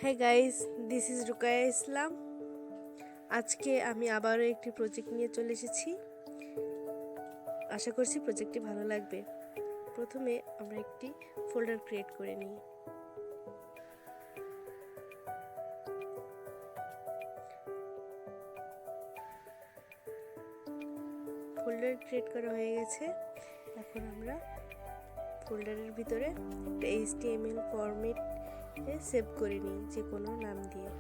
হ্যাঁ guys, this is Rukaiya ইসলাম। আজকে আমি আবারও একটি প্রজেক্ট নিয়ে চলে এসেছি। আশা করছি প্রজেক্টটি ভালো লাগবে। প্রথমে আমরা একটি ফোল্ডার ক্রিয়েট করে নিই। ফোল্ডার ক্রিয়েট করা হয়ে গেছে। এখন আমরা ফোল্ডারের ভিতরে একটা HTML ফরম্যাটে সেভ করে নিই, যে কোনো নাম দিয়ে।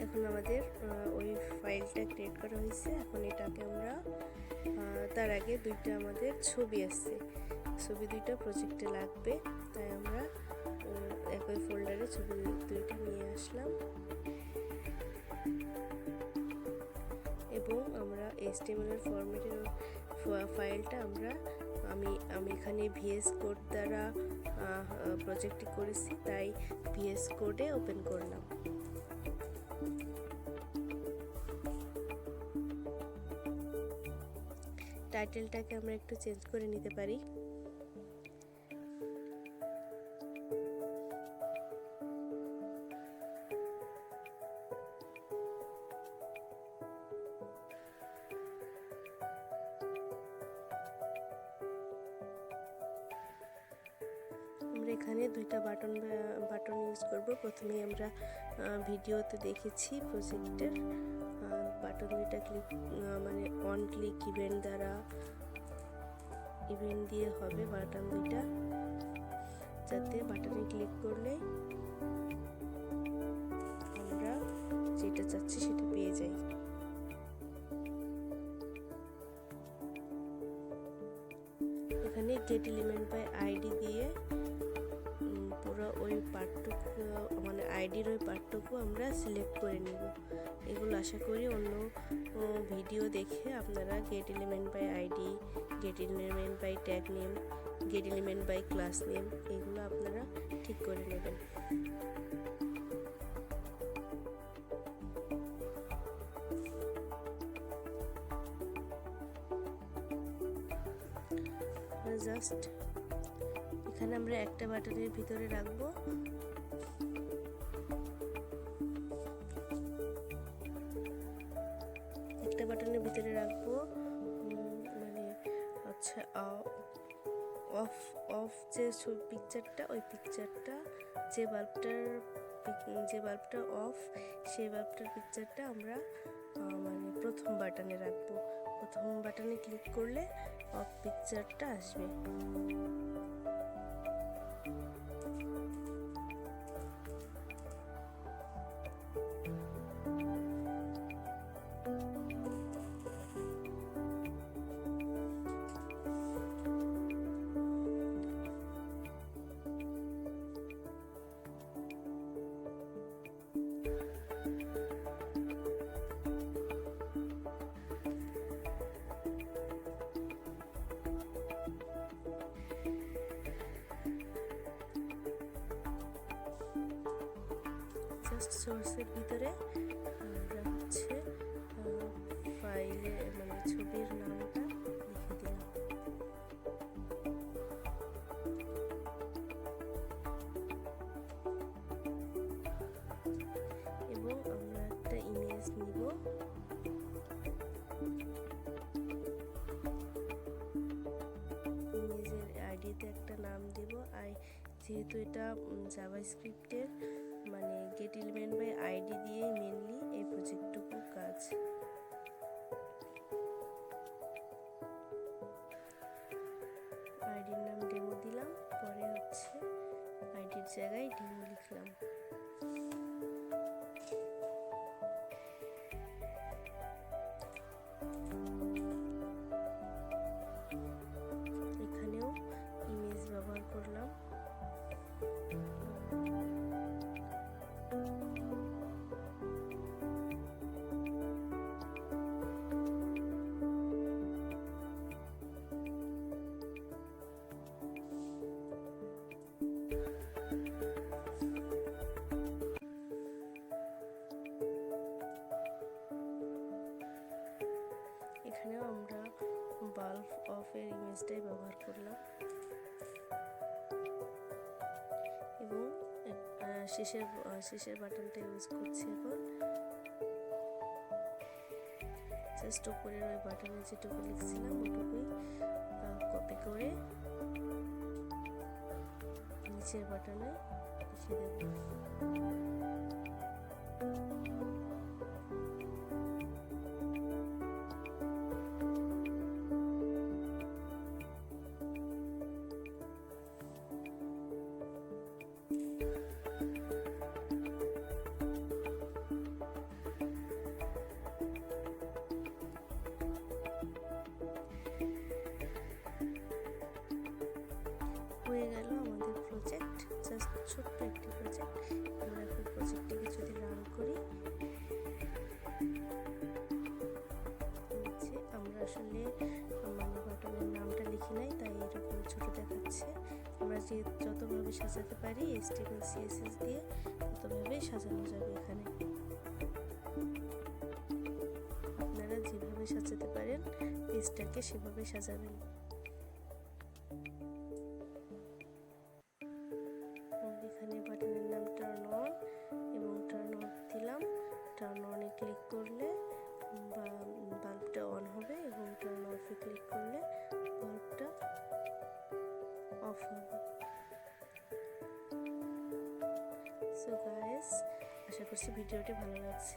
এখন আমাদের ওই ফাইলটা ক্রিয়েট করা হয়েছে। এখন এটাকে আমরা তার আগে দুইটা আমাদের ছবি আসছে, ছবি দুইটা প্রজেক্টে লাগবে, তাই আমরা একই ফোল্ডারে ছবি দুইটা নিয়ে আসলাম এবং আমরা HTML এর ফরম্যাটের ফাইলটা আমি এখানে VS কোড দ্বারা প্রজেক্টটি করেছি, তাই VS কোডে ওপেন করলাম। টাইটেলটাকে আমরা একটু চেঞ্জ করে নিতে পারি। আমরা এখানে দুইটা বাটন ইউজ করব। প্রথমে আমরা ভিডিওতে দেখেছি প্রজেক্টের বাটন দুইটা অন ক্লিক ইভেন্ট দিয়ে হবে বাটন দুইটা, যাতে বাটনে ক্লিক করলে আমরা যেটা চাচ্ছি সেটা পেয়ে যাই। এখানে গেট এলিমেন্ট বাই আইডি দিয়ে পুরো ওই পার্টটুকু আইডির ওই পার্টটুকু আমরা সিলেক্ট করে নেব। এগুলো আশা করি অন্য ভিডিও দেখে আপনারা get element by ID, get element by tag name, get element by class name এগুলো আপনারা ঠিক করে নেবেন। জাস্ট এখানে আমরা একটা বাটনের ভিতরে রাখবো। একটা বাটনের ভিতরে রাখবো আচ্ছা অফ যে পিকচারটা, ওই পিকচারটা যে বাল্বটা অফ, সেই বাল্বটার পিকচারটা আমরা প্রথম বাটনে রাখবো। প্রথম বাটনে ক্লিক করলে অফ পিকচারটা আসবে। সোর্সের ভিতরে আমরা ফাইলে ছবির নামটা লিখে দিলাম। এবং আমরা একটা ইমেজ নিব। ইমেজের আইডিতে একটা নাম দিব। যেহেতু এটা জাভাস্ক্রিপ্টের গেট এলিমেন্ট বাই আইডি দিয়ে মেনলি এই প্রজেক্টটুকু কাজ। আইডির নাম ডেমো দিলাম, পরে আইডির জায়গায় ডেমো লিখলাম। এখানেও ইমেজ ব্যবহার করলাম। অফের ইমেজটাই ব্যবহার করলাম এবং শেষের বাটনটা ইউজ করছি এখন। জাস্ট উপরের ওই বাটনে যেটুকু লিখছিলাম ওটুকুই কপি করে নিচের বাটনে লিখে দেব। হয়ে গেল আমাদের প্রজেক্ট, জাস্ট ছোট্ট একটি প্রজেক্ট। আমরা এখন প্রজেক্টটিকে যদি রান করি, আমরা আসলে বাটনের নামটা লিখি নাই তাই এরকম ছোট দেখাচ্ছে। আমরা যতভাবে সাজাতে পারি HTML CSS দিয়ে ততভাবেই সাজানো যাবে এখানে। আপনারা যেভাবে সাজাতে পারেন পেজটাকে সেভাবে সাজাবেন। এখানে বাটনের নাম টার্ন অন এবং টার্ন অফ দিলাম। টার্ন অনে ক্লিক করলে বাল্বটা অন হবে এবং টার্ন অফে ক্লিক করলে বাল্বটা অফ হবে। সো গাইস, আশা করছি ভিডিওটি ভালো লাগছে।